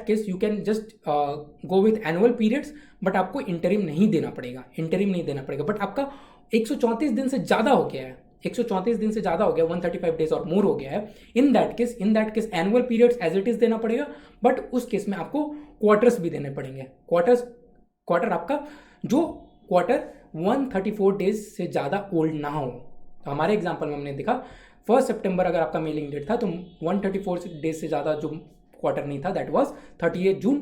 case you can just go with annual periods, but आपको इंटरिम नहीं देना पड़ेगा, बट आपका 134 दिन से ज़्यादा हो गया है, 134 दिन से ज़्यादा हो गया, 135 डेज और मोर हो गया है, in that case annual periods as it is देना पड़ेगा, बट उस केस में आपको क्वार्टर्स भी देने पड़ेंगे। क्वार्टर आपका जो क्वार्टर 134 डेज से ज़्यादा ओल्ड ना हो। तो हमारे एग्जाम्पल में हमने देखा 1 सितंबर अगर आपका मेलिंग डेट था तो 134 डेज से ज़्यादा जो क्वार्टर नहीं था, दैट वाज 30 जून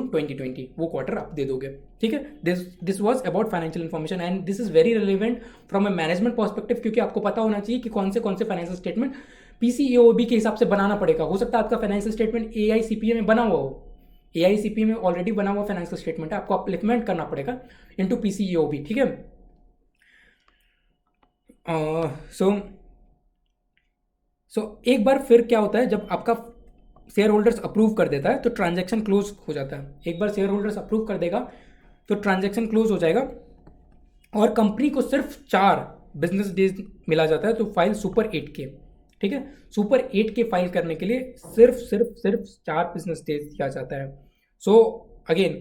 2020, वो क्वार्टर आप दे दोगे, ठीक है। This was about financial information and this is very relevant from a management perspective, क्योंकि आपको पता होना चाहिए कि कौन से फाइनेंशियल स्टेटमेंट PCAOB के हिसाब से बनाना पड़ेगा। हो सकता है आपका फाइनेंशियल स्टेटमेंट AICPA में बना हुआ हो, AICPA में ऑलरेडी बना हुआ फाइनेंशियल स्टेटमेंट है, आपको अप्लीमेंट करना पड़ेगा इनटू PCAOB, ठीक है। सो एक बार फिर क्या होता है, जब आपका शेयर होल्डर्स अप्रूव कर देता है तो ट्रांजैक्शन क्लोज हो जाता है। एक बार शेयर होल्डर्स अप्रूव कर देगा तो ट्रांजैक्शन क्लोज हो जाएगा और कंपनी को सिर्फ 4 बिजनेस डेज मिला जाता है तो फाइल सुपर 8 के। ठीक है, सुपर 8 के फाइल करने के लिए सिर्फ 4 बिजनेस डेज दिया जाता है। अगेन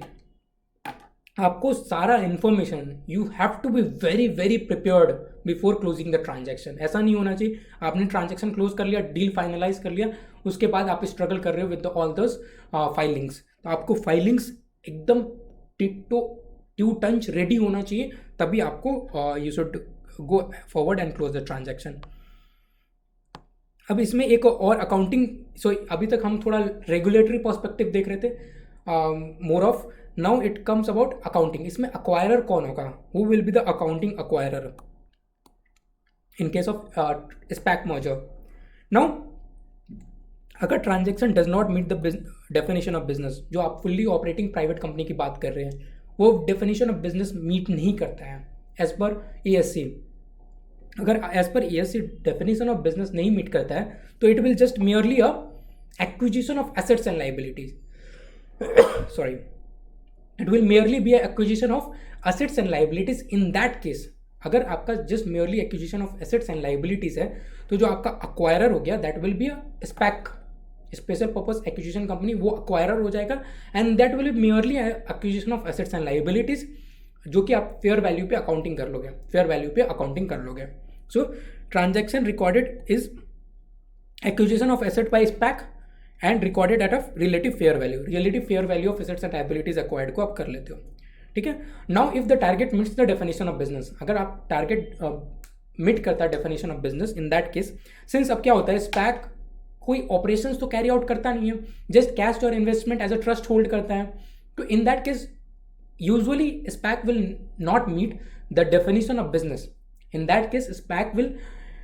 आपको सारा information, you have to be very very prepared before closing the transaction. ऐसा नहीं होना चाहिए आपने ट्रांजैक्शन क्लोज कर लिया, डील फाइनलाइज कर लिया, उसके बाद आप स्ट्रगल कर रहे हो विद ऑल दस फाइलिंग्स। तो आपको फाइलिंग्स एकदम टिट्टो टू टंच रेडी होना चाहिए, तभी आपको you should go forward and close the transaction. अब इसमें एक और अकाउंटिंग, अभी तक हम थोड़ा रेगुलेटरी पर्सपेक्टिव देख रहे थे, more of now it comes about accounting. इसमें अक्वायरर कौन होगा, who will be the accounting acquirer in case of SPAC merger. Now अगर transaction does not meet the definition of business, जो आप फुल्ली ऑपरेटिंग प्राइवेट कंपनी की बात कर रहे हैं, वो डेफिनेशन ऑफ बिजनेस मीट नहीं करता है एज पर ESC। अगर as per ESC definition of business नहीं मीट करता है तो it will just merely a acquisition of assets and liabilities, sorry, it will merely be acquisition of assets and liabilities. In that case अगर आपका just merely acquisition of assets and liabilities है तो जो आपका acquirer हो गया that will be a SPAC, special purpose acquisition company, वो acquirer हो जाएगा and that will be merely acquisition of assets and liabilities, जो कि आप फेयर वैल्यू पे अकाउंटिंग कर लोगे, फेयर वैल्यू पे अकाउंटिंग कर लोगे। So transaction recorded is acquisition of asset by SPAC and recorded at a relative fair value, relative fair value of assets and liabilities acquired को आप कर लेते हो। ठीक है, now if the target meets the definition of business, अगर आप target meet करता है definition of business, in that case since अब क्या होता है, स्पैक कोई ऑपरेशंस तो कैरी आउट करता नहीं है, जस्ट कैश और investment as a trust hold करता है, तो in that case usually SPAC will not meet the definition of business. In that case SPAC will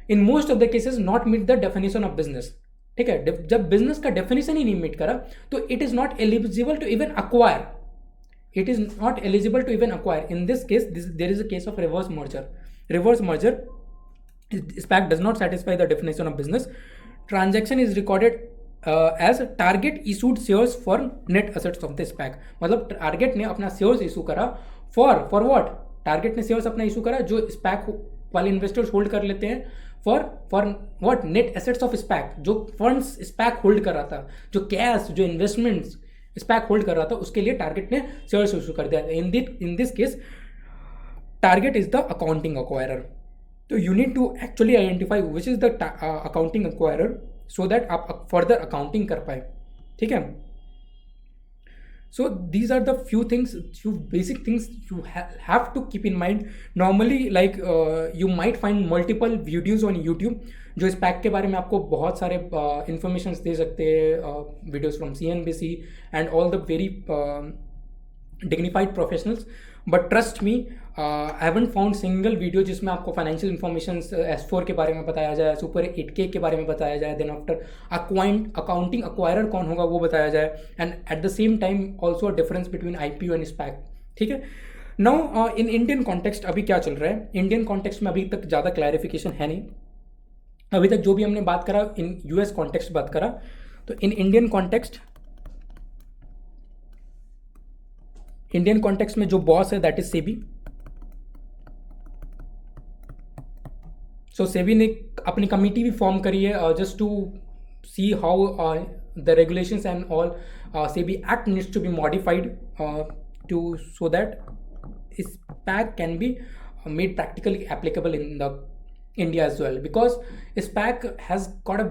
in most of the cases not meet the definition of business. ठीक है, जब business का definition ही नहीं meet करा तो it is not eligible to even acquire, it is not eligible to even acquire. In this case, there is a case of reverse merger. Reverse merger, SPAC does not satisfy the definition of business. Transaction is recorded as target issued shares for net assets of the SPAC. मतलब target ने अपना shares issue करा for what, target ने shares अपना issue करा जो SPAC वाले investors hold कर लेते हैं for what, net assets of SPAC, जो फंड्स स्पैक होल्ड कर रहा था, जो कैश, जो इन्वेस्टमेंट्स स्पैक होल्ड कर रहा था, उसके लिए टारगेट ने शेयर्स इशू कर दिया। In this case target is the accounting acquirer. तो you need to actually identify which is the accounting acquirer so that आप फर्दर अकाउंटिंग कर पाए। ठीक है, so these are the few basic things you have to keep in mind. Normally like you might find multiple videos on YouTube जो इस pack के बारे में आपको बहुत सारे इंफॉर्मेशंस दे सकते हैं, videos from CNBC and all the very dignified professionals, but trust me I haven't found single video जिसमें आपको फाइनेंशियल इन्फॉर्मेशन S4 के बारे में बताया जाए, सुपर 8K के बारे में बताया जाए, देन आफ्टर अकाउंटिंग अक्वायरर कौन होगा वो बताया जाए, and at the same time also difference between IPO and SPAC. ठीक है, नाउ इन इंडियन कॉन्टेक्स्ट अभी क्या चल रहा है, इंडियन कॉन्टेक्स्ट में अभी तक ज़्यादा क्लैरिफिकेशन है नहीं। अभी तक जो भी हमने बात करा इन US कॉन्टेक्स्ट बात करा, तो इन इंडियन कॉन्टेक्स्ट में जो बॉस है that is SEBI. So SEBI ने अपनी कमिटी भी फॉर्म करी है just to see how the regulations and all SEBI act needs to be modified to so that SPAC can be made practically applicable in the India as well, because SPAC has got a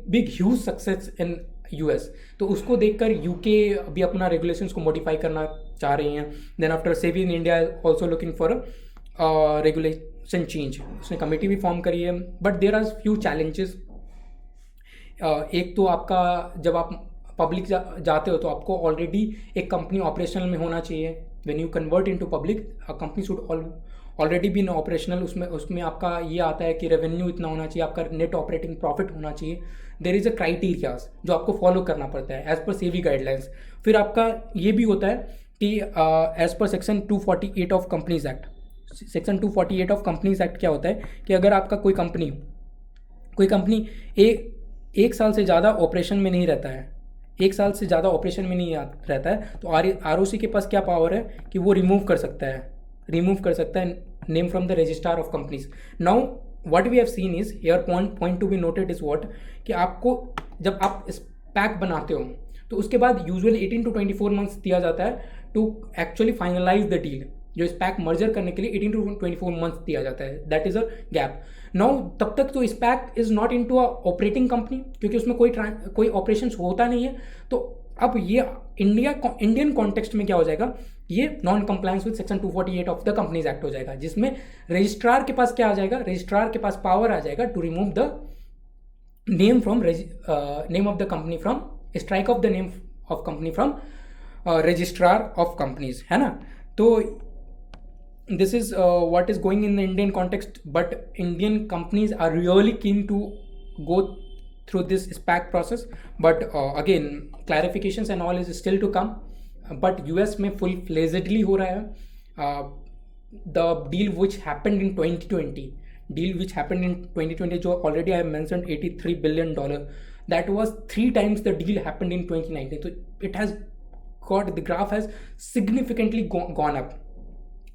big huge success in US. तो उसको देखकर UK भी अपना regulations को modify करना चाह रही हैं। Then after SEBI in India also looking for a regulation change. उसने कमेटी भी फॉर्म करी है, but there are few challenges. एक तो आपका जब आप पब्लिक जाते हो तो आपको ऑलरेडी एक कंपनी ऑपरेशनल में होना चाहिए। When you convert into public, a company should already भी ऑपरेशनल, उसमें आपका ये आता है कि रेवेन्यू इतना होना चाहिए, आपका नेट ऑपरेटिंग प्रॉफिट होना चाहिए। देयर इज़ अ क्राइटेरियाज जो आपको फॉलो करना पड़ता है एज पर सेबी गाइडलाइंस। फिर आपका ये भी होता है कि as per section 248 of companies act, section 248 of companies act क्या होता है कि अगर आपका कोई कंपनी कोई कंपनी एक साल से ज़्यादा ऑपरेशन में नहीं रहता है, एक साल से ज़्यादा ऑपरेशन में नहीं रहता है, तो ROC के पास क्या पावर है कि वो रिमूव कर सकता है name from the registrar of companies. Now what we have seen is here point to be noted is what कि आपको जब आप स्पैक बनाते हो तो उसके बाद यूजुअली 18 to 24 मंथ्स दिया जाता है to actually finalise the deal. जो स्पैक मर्जर करने के लिए 18 to 24 मंथ्स दिया जाता है, that is a gap. Now तब तक तो SPAC is not into a operating company, क्योंकि उसमें कोई ऑपरेशन होता नहीं है. तो अब ये इंडियन कॉन्टेक्स्ट में क्या हो जाएगा, ये non compliance with section 248 of the companies act हो जाएगा, जिसमें रजिस्ट्रार के पास क्या आ जाएगा, रजिस्ट्रार के पास पावर आ जाएगा to remove the name of the company from, strike off the name of company from registrar of companies, है ना. तो this is what is going in the Indian context, but Indian companies are really keen to go through this SPAC process, but again clarifications and all is still to come. But US में full fledgedly हो रहा है. The deal which happened in 2020 जो already I have mentioned $83 billion, that was 3 times the deal happened in 2019. so it has got, the graph has significantly gone up.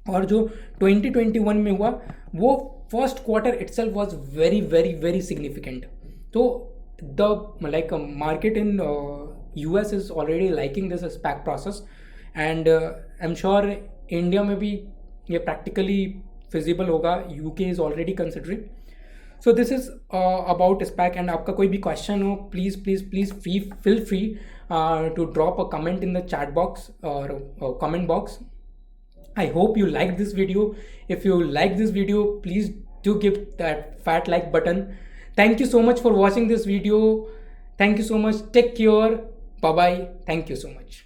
और जो 2021 में हुआ वो first quarter itself was very very very significant. तो the like market in US is already liking this SPAC process, and I am sure India में भी ये practically feasible होगा. UK is already considering. So this is about SPAC. And आपका कोई भी question हो, please feel free to drop a comment in the chat box और comment box. I hope you like this video. If you like this video, please do give that fat like button. Thank you so much for watching this video. Thank you so much. Take care. Bye bye. Thank you so much.